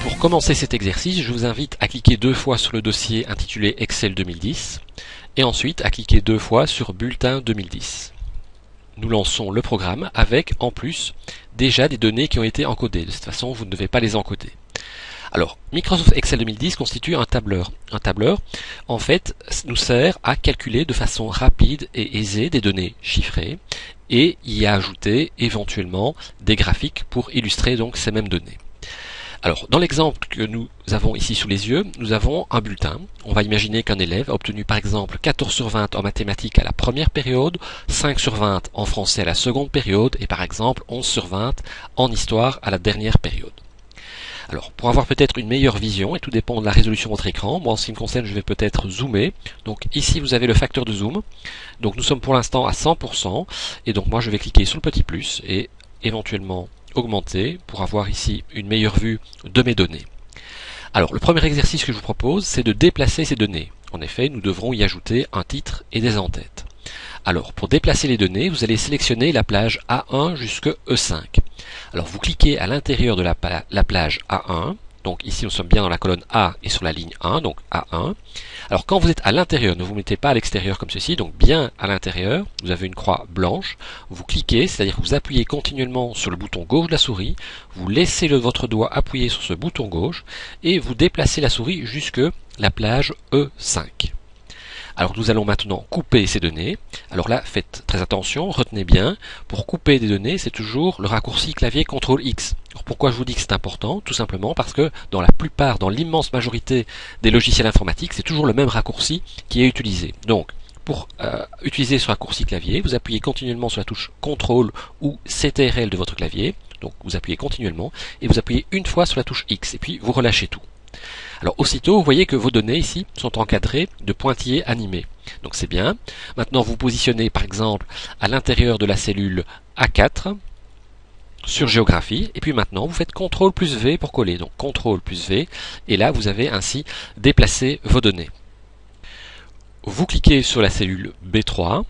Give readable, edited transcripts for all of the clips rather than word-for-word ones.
Pour commencer cet exercice, je vous invite à cliquer 2 fois sur le dossier intitulé Excel 2010 et ensuite à cliquer 2 fois sur Bulletin 2010. Nous lançons le programme avec, en plus, déjà des données qui ont été encodées. De cette façon, vous ne devez pas les encoder. Alors, Microsoft Excel 2010 constitue un tableur. Un tableur, en fait, nous sert à calculer de façon rapide et aisée des données chiffrées et y ajouter éventuellement des graphiques pour illustrer donc ces mêmes données. Alors, dans l'exemple que nous avons ici sous les yeux, nous avons un bulletin. On va imaginer qu'un élève a obtenu par exemple 14 sur 20 en mathématiques à la première période, 5 sur 20 en français à la seconde période et par exemple 11 sur 20 en histoire à la dernière période. Alors, pour avoir peut-être une meilleure vision, et tout dépend de la résolution de votre écran, moi en ce qui me concerne, je vais peut-être zoomer. Donc ici, vous avez le facteur de zoom. Donc nous sommes pour l'instant à 100%, et donc moi je vais cliquer sur le petit plus et éventuellement augmenter pour avoir ici une meilleure vue de mes données. Alors, le premier exercice que je vous propose, c'est de déplacer ces données. En effet, nous devrons y ajouter un titre et des en-têtes. Alors, pour déplacer les données, vous allez sélectionner la plage A1 jusqu'à E5. Alors, vous cliquez à l'intérieur de la plage A1. Donc ici, nous sommes bien dans la colonne A et sur la ligne 1, donc A1. Alors, quand vous êtes à l'intérieur, ne vous mettez pas à l'extérieur comme ceci, donc bien à l'intérieur, vous avez une croix blanche. Vous cliquez, c'est-à-dire que vous appuyez continuellement sur le bouton gauche de la souris, vous laissez votre doigt appuyer sur ce bouton gauche et vous déplacez la souris jusque la plage E5. Alors nous allons maintenant couper ces données. Alors là, faites très attention, retenez bien, pour couper des données, c'est toujours le raccourci clavier CTRL-X. Alors pourquoi je vous dis que c'est important? Tout simplement parce que dans l'immense majorité des logiciels informatiques, c'est toujours le même raccourci qui est utilisé. Donc, pour utiliser ce raccourci clavier, vous appuyez continuellement sur la touche CTRL ou CTRL de votre clavier. Donc vous appuyez continuellement et vous appuyez une fois sur la touche X et puis vous relâchez tout. Alors aussitôt, vous voyez que vos données ici sont encadrées de pointillés animés. Donc c'est bien. Maintenant, vous positionnez par exemple à l'intérieur de la cellule A4 sur géographie. Et puis maintenant, vous faites CTRL plus V pour coller. Donc CTRL plus V. Et là, vous avez ainsi déplacé vos données. Vous cliquez sur la cellule B3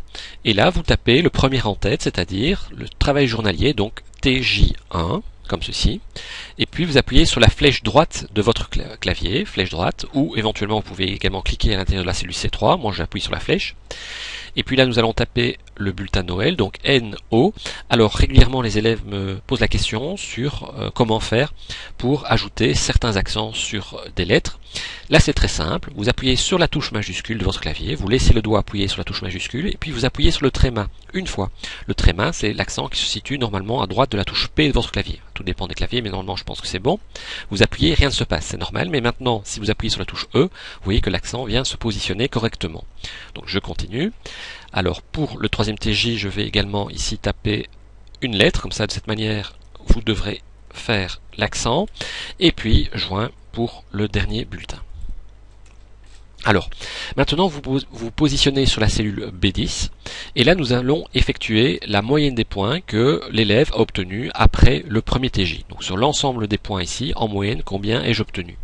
et là, vous tapez le premier en tête, c'est-à-dire le travail journalier, donc TJ1. Comme ceci, et puis vous appuyez sur la flèche droite de votre clavier, flèche droite, ou éventuellement vous pouvez également cliquer à l'intérieur de la cellule C3, moi j'appuie sur la flèche, et puis là nous allons taper le bulletin de Noël, donc NO. Alors régulièrement les élèves me posent la question sur comment faire pour ajouter certains accents sur des lettres. Là c'est très simple, vous appuyez sur la touche majuscule de votre clavier, vous laissez le doigt appuyer sur la touche majuscule, et puis vous appuyez sur le tréma une fois. Le tréma c'est l'accent qui se situe normalement à droite de la touche P de votre clavier. Tout dépend des claviers, mais normalement je pense que c'est bon. Vous appuyez, rien ne se passe, c'est normal, mais maintenant si vous appuyez sur la touche E, vous voyez que l'accent vient se positionner correctement. Donc je continue. Alors pour le troisième TJ, je vais également ici taper une lettre, comme ça de cette manière vous devrez faire l'accent, et puis joint pour le dernier bulletin. Alors, maintenant vous vous positionnez sur la cellule B10, et là nous allons effectuer la moyenne des points que l'élève a obtenu après le premier TJ. Donc sur l'ensemble des points ici, en moyenne, combien ai-je obtenu?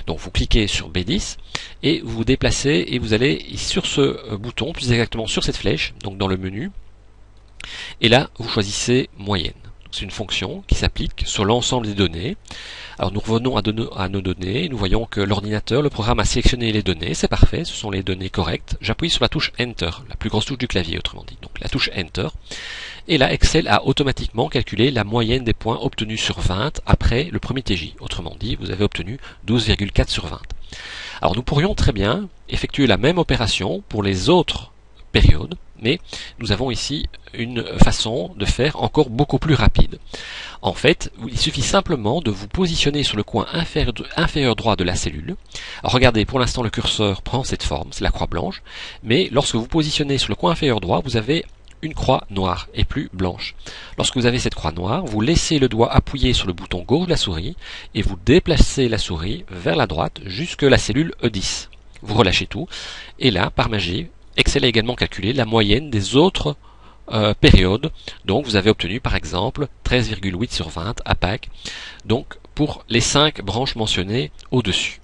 Donc vous cliquez sur B10, et vous vous déplacez, et vous allez sur ce bouton, plus exactement sur cette flèche, donc dans le menu, et là vous choisissez moyenne. C'est une fonction qui s'applique sur l'ensemble des données. Alors nous revenons à nos données, nous voyons que l'ordinateur, le programme a sélectionné les données, c'est parfait, ce sont les données correctes. J'appuie sur la touche Enter, la plus grosse touche du clavier autrement dit, donc la touche Enter. Et là Excel a automatiquement calculé la moyenne des points obtenus sur 20 après le premier TJ. Autrement dit, vous avez obtenu 12,4 sur 20. Alors nous pourrions très bien effectuer la même opération pour les autres périodes, mais nous avons ici une façon de faire encore beaucoup plus rapide. En fait, il suffit simplement de vous positionner sur le coin inférieur droit de la cellule. Alors regardez, pour l'instant le curseur prend cette forme, c'est la croix blanche, mais lorsque vous positionnez sur le coin inférieur droit, vous avez une croix noire et plus blanche. Lorsque vous avez cette croix noire, vous laissez le doigt appuyer sur le bouton gauche de la souris et vous déplacez la souris vers la droite jusque la cellule E10. Vous relâchez tout, et là, par magie, Excel a également calculé la moyenne des autres périodes. Donc vous avez obtenu par exemple 13,8 sur 20 à Pâques, donc pour les 5 branches mentionnées au-dessus.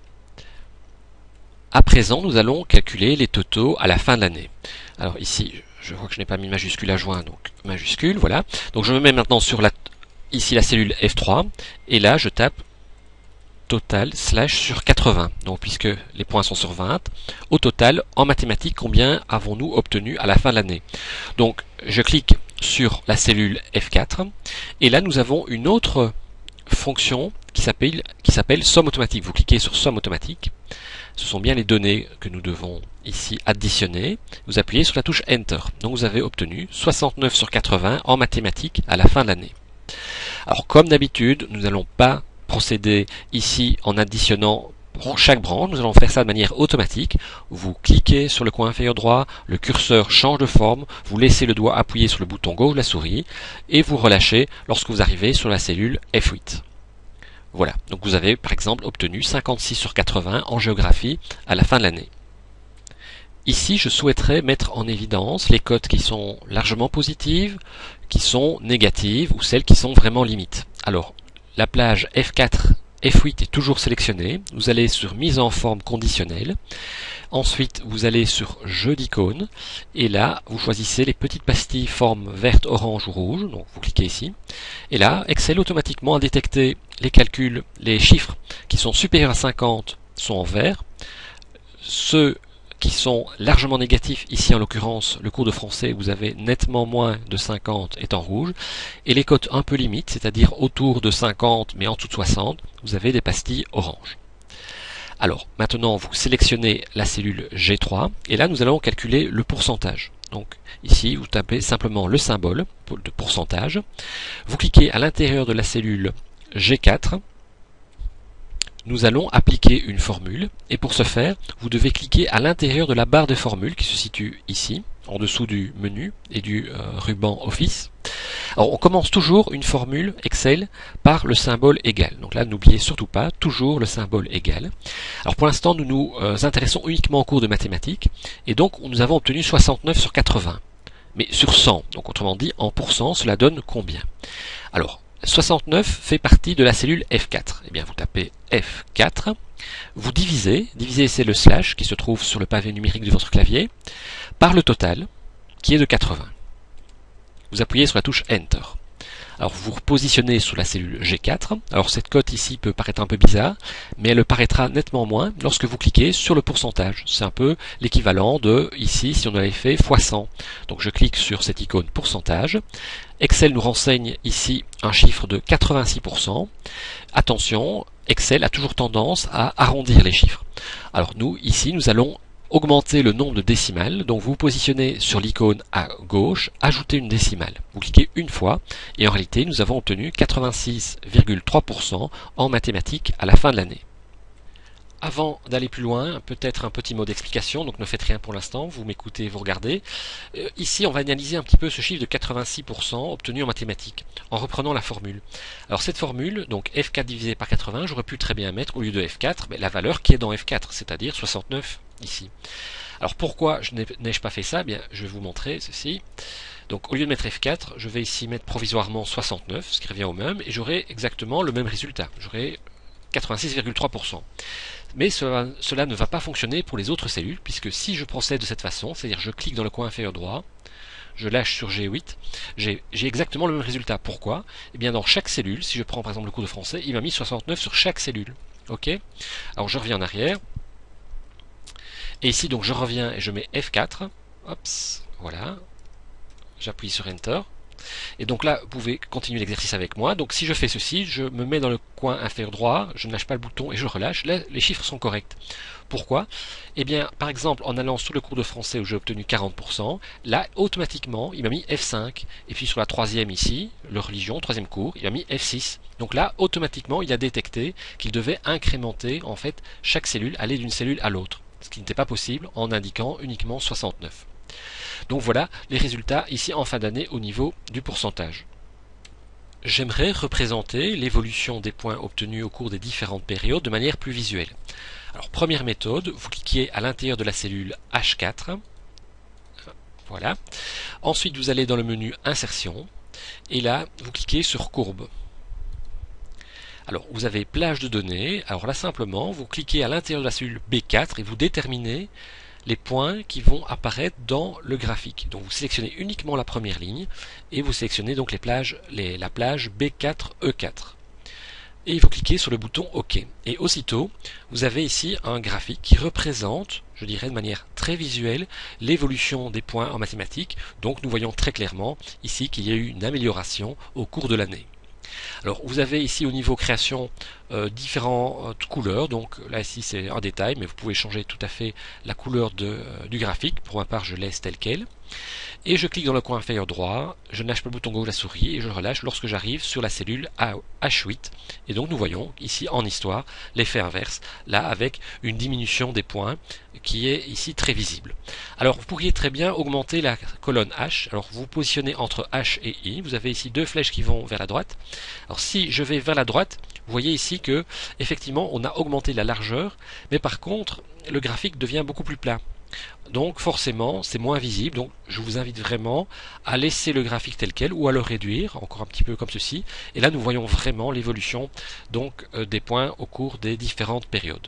À présent, nous allons calculer les totaux à la fin de l'année. Alors ici, je vois que je n'ai pas mis majuscule à joint, donc majuscule, voilà. Donc je me mets maintenant sur ici la cellule F3, et là je tape total slash sur 80. Donc puisque les points sont sur 20, au total, en mathématiques, combien avons-nous obtenu à la fin de l'année? Donc je clique sur la cellule F4, et là nous avons une autre fonction qui s'appelle somme automatique. Vous cliquez sur somme automatique. Ce sont bien les données que nous devons ici additionner. Vous appuyez sur la touche Enter. Donc vous avez obtenu 69 sur 80 en mathématiques à la fin de l'année. Alors comme d'habitude, nous n'allons pas procéder ici en additionnant chaque branche. Nous allons faire ça de manière automatique. Vous cliquez sur le coin inférieur droit, le curseur change de forme, vous laissez le doigt appuyé sur le bouton gauche de la souris et vous relâchez lorsque vous arrivez sur la cellule F8. Voilà, donc vous avez par exemple obtenu 56 sur 80 en géographie à la fin de l'année. Ici, je souhaiterais mettre en évidence les cotes qui sont largement positives, qui sont négatives ou celles qui sont vraiment limites. Alors, la plage F4, F8 est toujours sélectionnée. Vous allez sur mise en forme conditionnelle. Ensuite, vous allez sur jeu d'icônes. Et là, vous choisissez les petites pastilles forme verte, orange ou rouge. Donc, vous cliquez ici. Et là, Excel automatiquement a détecté les calculs, les chiffres qui sont supérieurs à 50 sont en vert. Ceux qui sont largement négatifs, ici en l'occurrence le cours de français, vous avez nettement moins de 50 est en rouge, et les cotes un peu limites, c'est-à-dire autour de 50 mais en dessous de 60, vous avez des pastilles orange. Alors maintenant vous sélectionnez la cellule G3, et là nous allons calculer le pourcentage. Donc ici vous tapez simplement le symbole de pourcentage, vous cliquez à l'intérieur de la cellule G4, nous allons appliquer une formule, et pour ce faire, vous devez cliquer à l'intérieur de la barre de formule qui se situe ici, en dessous du menu et du ruban Office. Alors on commence toujours une formule Excel par le symbole égal. Donc là, n'oubliez surtout pas, toujours le symbole égal. Alors pour l'instant, nous nous intéressons uniquement au cours de mathématiques, et donc nous avons obtenu 69 sur 80. Mais sur 100, donc autrement dit, en pourcent, cela donne combien? Alors, 69 fait partie de la cellule F4. Eh bien, vous tapez F4, vous divisez c'est le slash qui se trouve sur le pavé numérique de votre clavier, par le total, qui est de 80. Vous appuyez sur la touche Enter. Alors, vous vous repositionnez sur la cellule G4. Alors, cette cote ici peut paraître un peu bizarre, mais elle paraîtra nettement moins lorsque vous cliquez sur le pourcentage. C'est un peu l'équivalent de, ici, si on avait fait x100. Donc, je clique sur cette icône pourcentage. Excel nous renseigne ici un chiffre de 86%. Attention, Excel a toujours tendance à arrondir les chiffres. Alors, nous, ici, nous allons augmenter le nombre de décimales, donc vous vous positionnez sur l'icône à gauche, ajoutez une décimale. Vous cliquez une fois, et en réalité, nous avons obtenu 86,3% en mathématiques à la fin de l'année. Avant d'aller plus loin, peut-être un petit mot d'explication, donc ne faites rien pour l'instant, vous m'écoutez, vous regardez. Ici, on va analyser un petit peu ce chiffre de 86% obtenu en mathématiques, en reprenant la formule. Alors cette formule, donc F4 divisé par 80, j'aurais pu très bien mettre, au lieu de F4, la valeur qui est dans F4, c'est-à-dire 69 ici. Alors pourquoi n'ai-je pas fait ça? Bien, je vais vous montrer ceci. Donc au lieu de mettre F4, je vais ici mettre provisoirement 69, ce qui revient au même, et j'aurai exactement le même résultat. J'aurai 86,3%. Mais cela ne va pas fonctionner pour les autres cellules, puisque si je procède de cette façon, c'est-à-dire je clique dans le coin inférieur droit, je lâche sur G8, j'ai exactement le même résultat. Pourquoi? Eh bien dans chaque cellule, si je prends par exemple le cours de français, il m'a mis 69 sur chaque cellule. Ok? Alors je reviens en arrière, et ici donc je reviens et je mets F4, Hops, voilà, j'appuie sur Enter. Et donc là, vous pouvez continuer l'exercice avec moi. Donc si je fais ceci, je me mets dans le coin inférieur droit, je ne lâche pas le bouton et je relâche. Là, les chiffres sont corrects. Pourquoi? Eh bien, par exemple, en allant sur le cours de français où j'ai obtenu 40%, là, automatiquement, il m'a mis F5. Et puis sur la troisième ici, le religion, troisième cours, il m'a mis F6. Donc là, automatiquement, il a détecté qu'il devait incrémenter, en fait, chaque cellule, aller d'une cellule à l'autre. Ce qui n'était pas possible en indiquant uniquement 69. Donc voilà les résultats ici en fin d'année au niveau du pourcentage. J'aimerais représenter l'évolution des points obtenus au cours des différentes périodes de manière plus visuelle. Alors première méthode, vous cliquez à l'intérieur de la cellule H4. Voilà. Ensuite vous allez dans le menu Insertion et là vous cliquez sur Courbe. Alors vous avez plage de données, alors là simplement vous cliquez à l'intérieur de la cellule B4 et vous déterminez les points qui vont apparaître dans le graphique. Donc vous sélectionnez uniquement la première ligne et vous sélectionnez donc la plage B4E4. Et vous cliquez sur le bouton OK. Et aussitôt, vous avez ici un graphique qui représente, je dirais de manière très visuelle, l'évolution des points en mathématiques. Donc nous voyons très clairement ici qu'il y a eu une amélioration au cours de l'année. Alors vous avez ici au niveau création différentes couleurs, donc là ici c'est un détail, mais vous pouvez changer tout à fait la couleur du graphique. Pour ma part je laisse tel quel. Et je clique dans le coin inférieur droit, je ne lâche pas le bouton gauche de la souris et je relâche lorsque j'arrive sur la cellule H8. Et donc nous voyons ici en histoire l'effet inverse, là avec une diminution des points qui est ici très visible. Alors vous pourriez très bien augmenter la colonne H. Alors vous positionnez entre H et I, vous avez ici deux flèches qui vont vers la droite. Alors si je vais vers la droite, vous voyez ici que effectivement on a augmenté la largeur, mais par contre le graphique devient beaucoup plus plat. Donc forcément c'est moins visible, donc je vous invite vraiment à laisser le graphique tel quel ou à le réduire encore un petit peu comme ceci, et là nous voyons vraiment l'évolution donc des points au cours des différentes périodes.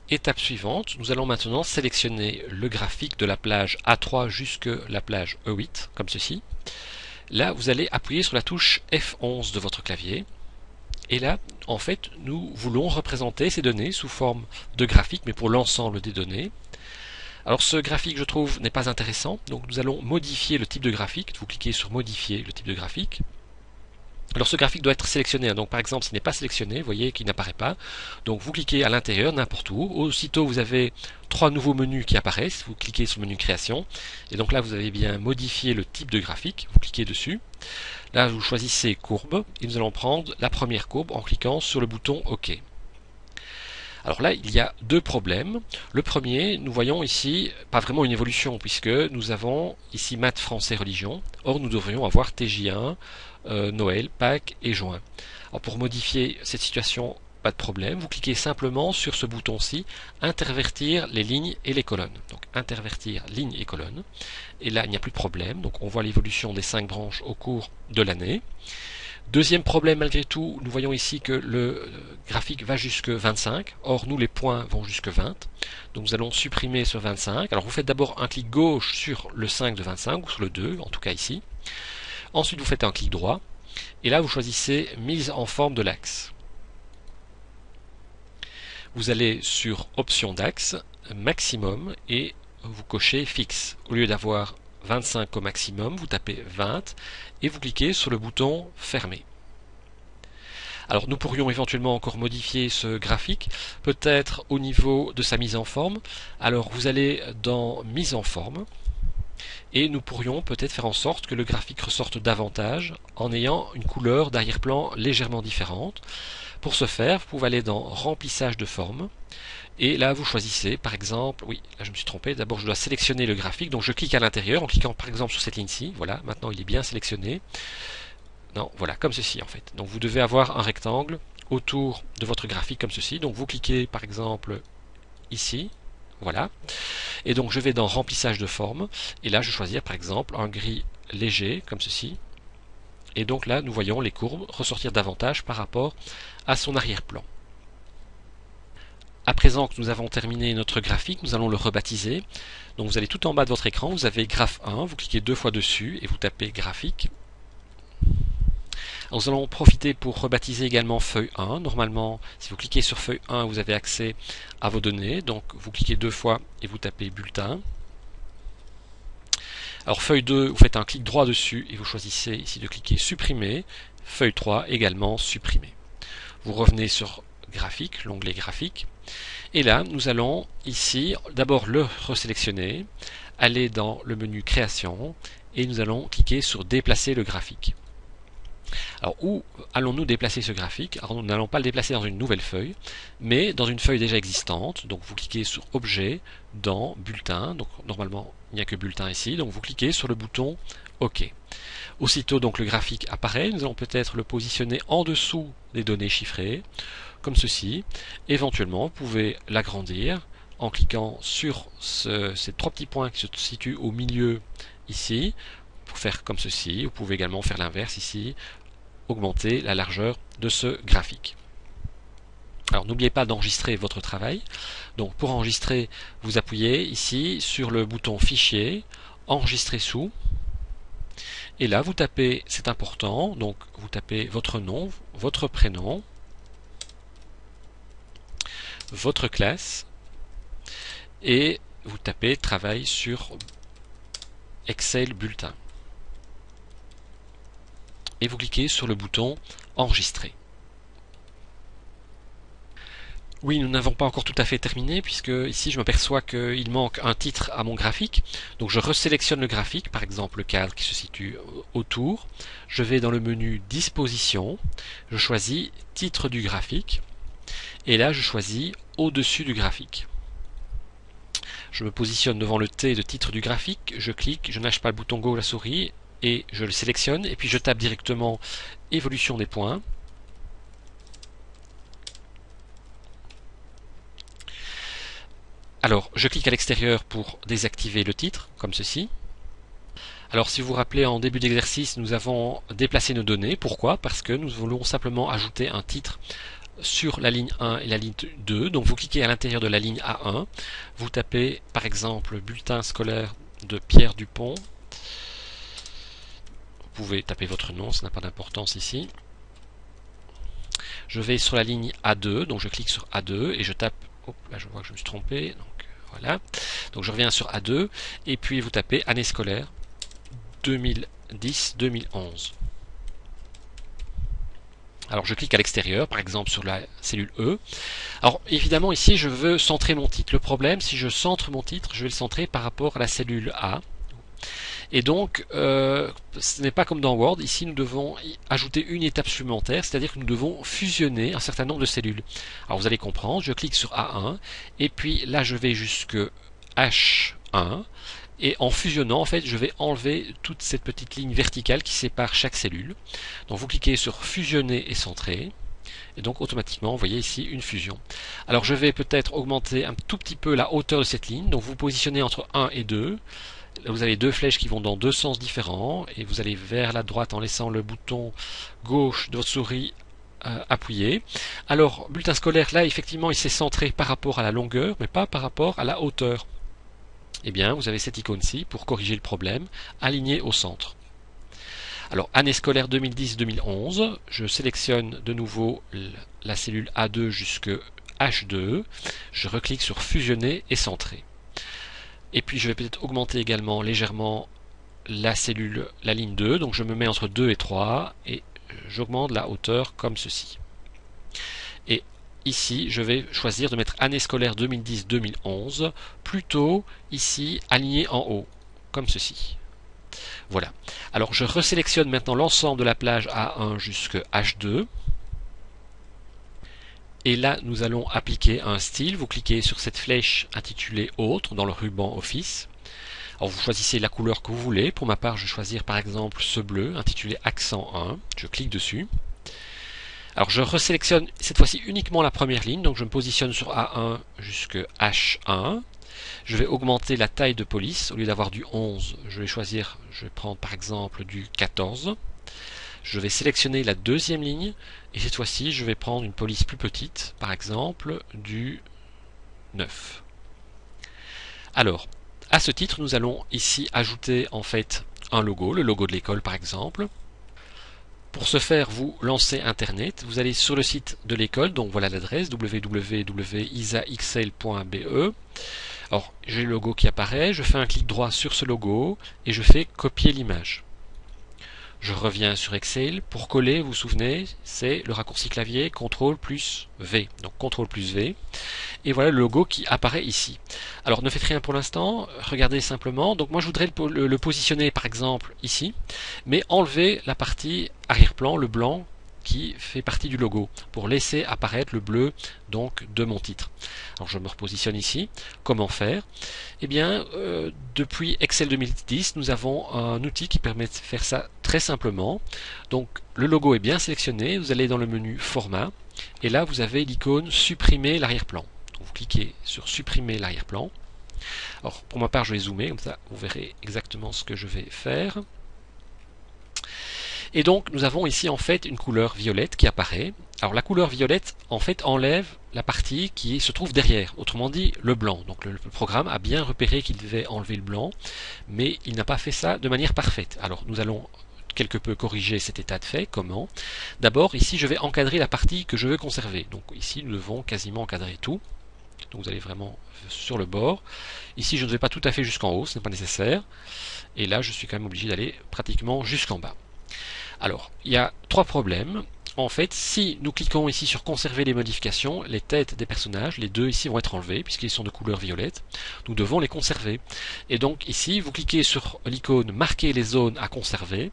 Étape suivante, nous allons maintenant sélectionner le graphique de la plage A3 jusque la plage E8 comme ceci. Là vous allez appuyer sur la touche F11 de votre clavier. Et là, en fait, nous voulons représenter ces données sous forme de graphique, mais pour l'ensemble des données. Alors ce graphique, je trouve, n'est pas intéressant, donc nous allons modifier le type de graphique. Vous cliquez sur modifier le type de graphique. Alors ce graphique doit être sélectionné, donc par exemple s'il n'est pas sélectionné, vous voyez qu'il n'apparaît pas. Donc vous cliquez à l'intérieur, n'importe où. Aussitôt vous avez trois nouveaux menus qui apparaissent, vous cliquez sur le menu création. Et donc là vous avez bien modifié le type de graphique, vous cliquez dessus. Là vous choisissez courbe et nous allons prendre la première courbe en cliquant sur le bouton OK. Alors là, il y a deux problèmes. Le premier, nous voyons ici pas vraiment une évolution puisque nous avons ici maths, français, religion. Or, nous devrions avoir TJ1, Noël, Pâques et juin. Alors pour modifier cette situation, pas de problème. Vous cliquez simplement sur ce bouton-ci, intervertir les lignes et les colonnes. Donc intervertir lignes et colonnes. Et là, il n'y a plus de problème. Donc on voit l'évolution des 5 branches au cours de l'année. Deuxième problème, malgré tout, nous voyons ici que le graphique va jusque 25. Or, nous, les points vont jusque 20. Donc, nous allons supprimer ce 25. Alors, vous faites d'abord un clic gauche sur le 5 de 25, ou sur le 2, en tout cas ici. Ensuite, vous faites un clic droit. Et là, vous choisissez mise en forme de l'axe. Vous allez sur option d'axe, maximum, et vous cochez fixe. Au lieu d'avoir 25 au maximum, vous tapez 20 et vous cliquez sur le bouton fermer. Alors nous pourrions éventuellement encore modifier ce graphique, peut-être au niveau de sa mise en forme. Alors vous allez dans mise en forme et nous pourrions peut-être faire en sorte que le graphique ressorte davantage en ayant une couleur d'arrière-plan légèrement différente. Pour ce faire, vous pouvez aller dans remplissage de forme. Et là, vous choisissez, par exemple, oui, là je me suis trompé, d'abord je dois sélectionner le graphique, donc je clique à l'intérieur en cliquant par exemple sur cette ligne-ci, voilà, maintenant il est bien sélectionné. Non, voilà, comme ceci en fait. Donc vous devez avoir un rectangle autour de votre graphique comme ceci, donc vous cliquez par exemple ici, voilà, et donc je vais dans remplissage de forme, et là je vais choisir par exemple un gris léger, comme ceci, et donc là nous voyons les courbes ressortir davantage par rapport à son arrière-plan. À présent que nous avons terminé notre graphique, nous allons le rebaptiser. Donc vous allez tout en bas de votre écran, vous avez graphe 1, vous cliquez deux fois dessus et vous tapez graphique. Alors nous allons profiter pour rebaptiser également feuille 1. Normalement, si vous cliquez sur feuille 1, vous avez accès à vos données. Donc vous cliquez deux fois et vous tapez bulletin. Alors feuille 2, vous faites un clic droit dessus et vous choisissez ici de cliquer supprimer. Feuille 3 également supprimer. Vous revenez sur graphique, l'onglet graphique. Et là, nous allons ici d'abord le resélectionner, aller dans le menu création et nous allons cliquer sur déplacer le graphique. Alors où allons-nous déplacer ce graphique? Alors nous n'allons pas le déplacer dans une nouvelle feuille, mais dans une feuille déjà existante. Donc vous cliquez sur objet, dans bulletin, donc normalement il n'y a que bulletin ici, donc vous cliquez sur le bouton OK. Aussitôt donc le graphique apparaît, nous allons peut-être le positionner en dessous des données chiffrées, comme ceci. Éventuellement, vous pouvez l'agrandir en cliquant sur ces trois petits points qui se situent au milieu ici, pour faire comme ceci. Vous pouvez également faire l'inverse ici, augmenter la largeur de ce graphique. Alors n'oubliez pas d'enregistrer votre travail. Donc pour enregistrer, vous appuyez ici sur le bouton Fichier, Enregistrer sous. Et là vous tapez, c'est important, donc vous tapez votre nom, votre prénom, votre classe, et vous tapez Travail sur Excel Bulletin. Et vous cliquez sur le bouton Enregistrer. Oui, nous n'avons pas encore tout à fait terminé, puisque ici je m'aperçois qu'il manque un titre à mon graphique. Donc je resélectionne le graphique, par exemple le cadre qui se situe autour. Je vais dans le menu Disposition, je choisis Titre du graphique, et là je choisis Au-dessus du graphique. Je me positionne devant le T de titre du graphique, je clique, je lâche pas le bouton gauche de la souris, et je le sélectionne, et puis je tape directement Évolution des points. Alors, je clique à l'extérieur pour désactiver le titre, comme ceci. Alors, si vous vous rappelez, en début d'exercice, nous avons déplacé nos données. Pourquoi? Parce que nous voulons simplement ajouter un titre sur la ligne 1 et la ligne 2. Donc, vous cliquez à l'intérieur de la ligne A1. Vous tapez, par exemple, bulletin scolaire de Pierre Dupont. Vous pouvez taper votre nom, ça n'a pas d'importance ici. Je vais sur la ligne A2, donc je clique sur A2 et je tape... Hop, là je vois que je me suis trompé, donc voilà. Donc je reviens sur A2 et puis vous tapez année scolaire 2010-2011. Alors je clique à l'extérieur, par exemple sur la cellule E. Alors évidemment ici je veux centrer mon titre. Le problème, si je centre mon titre, je vais le centrer par rapport à la cellule A. Et donc, ce n'est pas comme dans Word, ici nous devons ajouter une étape supplémentaire, c'est-à-dire que nous devons fusionner un certain nombre de cellules. Alors vous allez comprendre, je clique sur A1, et puis là je vais jusque H1, et en fusionnant, en fait, je vais enlever toute cette petite ligne verticale qui sépare chaque cellule. Donc vous cliquez sur Fusionner et centrer, et donc automatiquement, vous voyez ici une fusion. Alors je vais peut-être augmenter un tout petit peu la hauteur de cette ligne, donc vous positionnez entre 1 et 2, là, vous avez deux flèches qui vont dans deux sens différents et vous allez vers la droite en laissant le bouton gauche de votre souris appuyé. Alors, bulletin scolaire, là, effectivement, il s'est centré par rapport à la longueur, mais pas par rapport à la hauteur. Eh bien, vous avez cette icône-ci pour corriger le problème, aligné au centre. Alors, année scolaire 2010-2011, je sélectionne de nouveau la cellule A2 jusque H2, je reclique sur fusionner et centrer. Et puis je vais peut-être augmenter également légèrement la ligne 2, donc je me mets entre 2 et 3 et j'augmente la hauteur comme ceci. Et ici, je vais choisir de mettre année scolaire 2010-2011, plutôt ici aligné en haut, comme ceci. Voilà. Alors je resélectionne maintenant l'ensemble de la plage A1 jusqu'à H2. Et là, nous allons appliquer un style. Vous cliquez sur cette flèche intitulée Autre dans le ruban Office. Alors vous choisissez la couleur que vous voulez. Pour ma part, je vais choisir par exemple ce bleu intitulé Accent 1. Je clique dessus. Alors je resélectionne cette fois-ci uniquement la première ligne. Donc je me positionne sur A1 jusqu'à H1. Je vais augmenter la taille de police. Au lieu d'avoir du 11, je vais prendre par exemple du 14. Je vais sélectionner la deuxième ligne et cette fois-ci je vais prendre une police plus petite, par exemple du 9. Alors, à ce titre, nous allons ici ajouter en fait un logo, le logo de l'école par exemple. Pour ce faire, vous lancez Internet, vous allez sur le site de l'école, donc voilà l'adresse www.isaxl.be. Alors, j'ai le logo qui apparaît, je fais un clic droit sur ce logo et je fais copier l'image. Je reviens sur Excel. Pour coller, vous vous souvenez, c'est le raccourci clavier CTRL plus V. Donc CTRL plus V. Et voilà le logo qui apparaît ici. Alors ne faites rien pour l'instant, regardez simplement. Donc moi je voudrais le positionner par exemple ici, mais enlever la partie arrière-plan, le blanc qui fait partie du logo, pour laisser apparaître le bleu donc de mon titre. Alors je me repositionne ici. Comment faire? Eh bien, depuis Excel 2010, nous avons un outil qui permet de faire ça très simplement. Donc le logo est bien sélectionné, vous allez dans le menu Format, et là vous avez l'icône Supprimer l'arrière-plan. Vous cliquez sur Supprimer l'arrière-plan. Alors pour ma part je vais zoomer, comme ça vous verrez exactement ce que je vais faire. Et donc nous avons ici en fait une couleur violette qui apparaît. Alors la couleur violette en fait enlève la partie qui se trouve derrière, autrement dit le blanc. Donc le programme a bien repéré qu'il devait enlever le blanc, mais il n'a pas fait ça de manière parfaite. Alors nous allons quelque peu corriger cet état de fait. Comment? D'abord ici je vais encadrer la partie que je veux conserver. Donc ici nous devons quasiment encadrer tout. Donc vous allez vraiment sur le bord. Ici je ne vais pas tout à fait jusqu'en haut, ce n'est pas nécessaire. Et là je suis quand même obligé d'aller pratiquement jusqu'en bas. Alors il y a trois problèmes. En fait, si nous cliquons ici sur conserver les modifications, les têtes des personnages, les deux ici vont être enlevés puisqu'ils sont de couleur violette. Nous devons les conserver. Et donc ici, vous cliquez sur l'icône marquer les zones à conserver.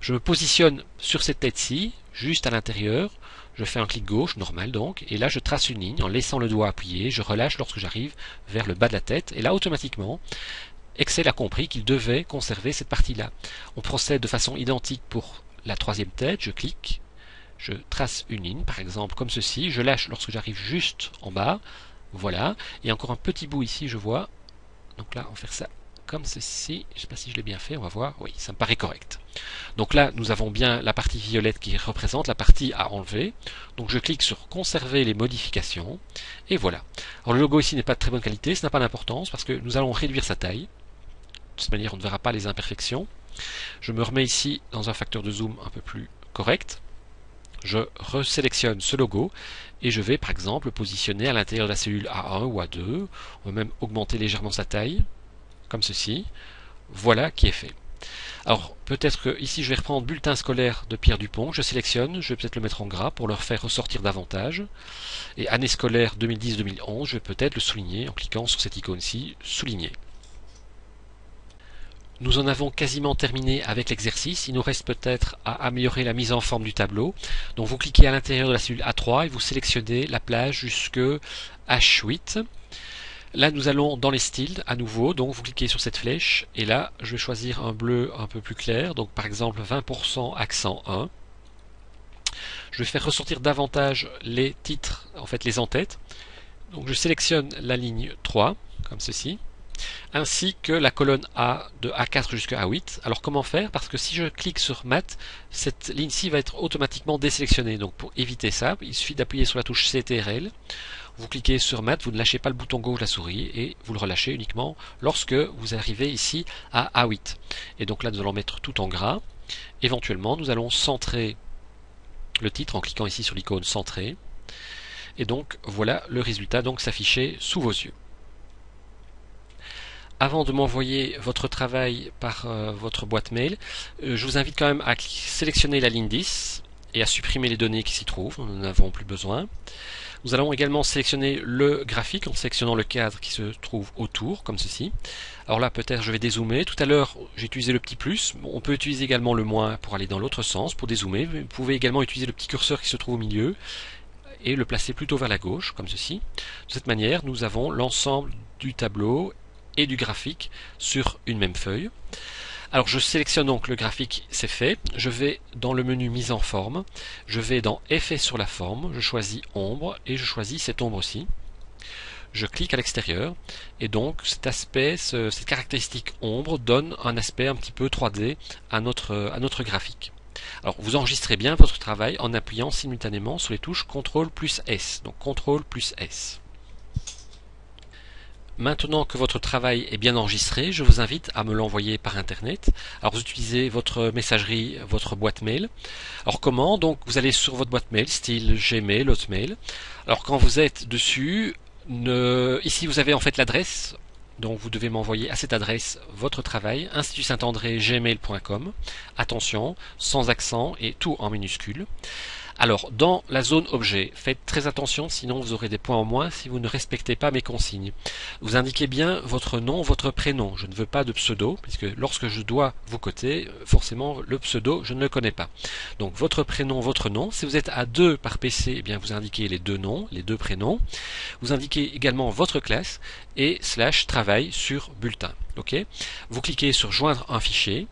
Je me positionne sur cette tête-ci, juste à l'intérieur. Je fais un clic gauche, normal donc, et là je trace une ligne en laissant le doigt appuyé. Je relâche lorsque j'arrive vers le bas de la tête. Et là, automatiquement, Excel a compris qu'il devait conserver cette partie-là. On procède de façon identique pour la troisième tête, je clique, je trace une ligne, par exemple comme ceci, je lâche lorsque j'arrive juste en bas, voilà, et encore un petit bout ici, je vois, donc là on va faire ça comme ceci, je ne sais pas si je l'ai bien fait, on va voir, oui, ça me paraît correct. Donc là, nous avons bien la partie violette qui représente la partie à enlever, donc je clique sur conserver les modifications, et voilà. Alors le logo ici n'est pas de très bonne qualité, ça n'a pas d'importance, parce que nous allons réduire sa taille, de cette manière on ne verra pas les imperfections. Je me remets ici dans un facteur de zoom un peu plus correct. Je resélectionne ce logo et je vais par exemple le positionner à l'intérieur de la cellule A1 ou A2. On va même augmenter légèrement sa taille, comme ceci. Voilà qui est fait. Alors peut-être que ici je vais reprendre bulletin scolaire de Pierre Dupont. Je sélectionne, je vais peut-être le mettre en gras pour le faire ressortir davantage. Et année scolaire 2010-2011, je vais peut-être le souligner en cliquant sur cette icône-ci, souligner. Nous en avons quasiment terminé avec l'exercice. Il nous reste peut-être à améliorer la mise en forme du tableau. Donc vous cliquez à l'intérieur de la cellule A3 et vous sélectionnez la plage jusque H8. Là nous allons dans les styles à nouveau. Donc vous cliquez sur cette flèche et là je vais choisir un bleu un peu plus clair. Donc par exemple 20% accent 1. Je vais faire ressortir davantage les titres, en fait les en-têtes. Donc je sélectionne la ligne 3 comme ceci, ainsi que la colonne A de A4 jusqu'à A8. Alors comment faire? Parce que si je clique sur Mat, cette ligne-ci va être automatiquement désélectionnée. Donc pour éviter ça, il suffit d'appuyer sur la touche CTRL. Vous cliquez sur Mat, vous ne lâchez pas le bouton gauche de la souris et vous le relâchez uniquement lorsque vous arrivez ici à A8. Et donc là nous allons mettre tout en gras. Éventuellement nous allons centrer le titre en cliquant ici sur l'icône centrer. Et donc voilà le résultat donc s'afficher sous vos yeux. Avant de m'envoyer votre travail par votre boîte mail, je vous invite quand même à sélectionner la ligne 10 et à supprimer les données qui s'y trouvent, nous n'en avons plus besoin. Nous allons également sélectionner le graphique en sélectionnant le cadre qui se trouve autour, comme ceci. Alors là peut-être je vais dézoomer, tout à l'heure j'ai utilisé le petit plus, on peut utiliser également le moins pour aller dans l'autre sens, pour dézoomer. Vous pouvez également utiliser le petit curseur qui se trouve au milieu et le placer plutôt vers la gauche, comme ceci. De cette manière nous avons l'ensemble du tableau et du graphique sur une même feuille. Alors je sélectionne donc le graphique, c'est fait. Je vais dans le menu mise en forme. Je vais dans effet sur la forme. Je choisis ombre et je choisis cette ombre-ci. Je clique à l'extérieur et donc cet aspect, cette caractéristique ombre donne un aspect un petit peu 3D à notre graphique. Alors vous enregistrez bien votre travail en appuyant simultanément sur les touches CTRL plus S. Donc CTRL plus S. Maintenant que votre travail est bien enregistré, je vous invite à me l'envoyer par internet. Alors vous utilisez votre messagerie, votre boîte mail. Alors comment? Donc vous allez sur votre boîte mail, style Gmail, Hotmail. Alors quand vous êtes dessus, ici vous avez en fait l'adresse. Donc vous devez m'envoyer à cette adresse votre travail, Institut Saint-André gmail.com. Attention, sans accent et tout en minuscule. Alors, dans la zone objet, faites très attention, sinon vous aurez des points en moins si vous ne respectez pas mes consignes. Vous indiquez bien votre nom, votre prénom. Je ne veux pas de pseudo, puisque lorsque je dois vous coter, forcément, le pseudo, je ne le connais pas. Donc, votre prénom, votre nom. Si vous êtes à 2 par PC, eh bien, vous indiquez les deux noms, les deux prénoms. Vous indiquez également votre classe et / travail sur bulletin. Ok ? Vous cliquez sur joindre un fichier.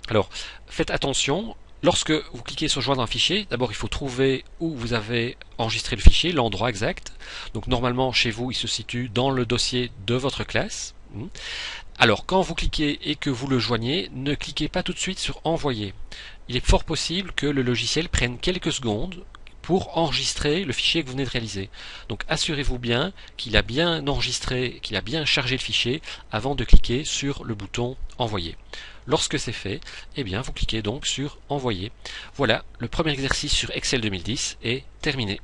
Alors, faites attention. Lorsque vous cliquez sur joindre un fichier, d'abord il faut trouver où vous avez enregistré le fichier, l'endroit exact. Donc normalement chez vous il se situe dans le dossier de votre classe. Alors quand vous cliquez et que vous le joignez, ne cliquez pas tout de suite sur envoyer. Il est fort possible que le logiciel prenne quelques secondes pour enregistrer le fichier que vous venez de réaliser. Donc assurez-vous bien qu'il a bien enregistré, qu'il a bien chargé le fichier avant de cliquer sur le bouton envoyer. Lorsque c'est fait, eh bien vous cliquez donc sur envoyer. Voilà, le premier exercice sur Excel 2010 est terminé.